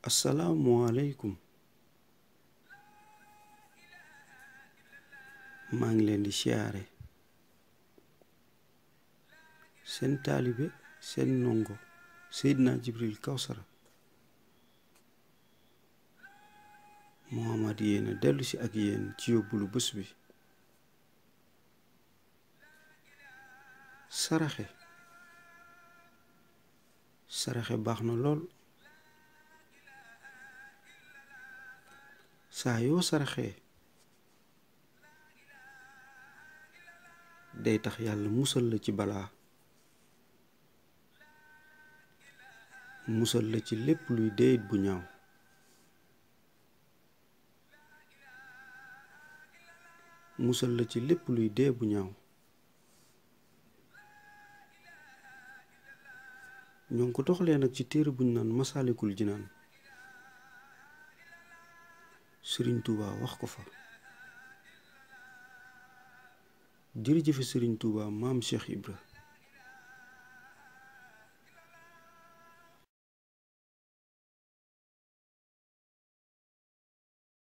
asalaamualeykum maa ngi leen di siyaare seen taalibe seen ndongo Seydina Jibril Kawsara Muhammad yéena dellu si ak yéen ci yóbbulu bés bi. saraxe baax na lool. saa yoo saraxee day tax yàlla musal la ci balaa, musal la ci lépp luy deyit bu ñaaw, musal la ci lépp luy dee bu ñaaw. ñoo ngi ko doxalee nag ci téere buñ naan Masaalikul Jinaan. Sëriñ Tuuba wax ko fa. jërëjëfe Sëriñ Tuuba maam Cheikh Ibra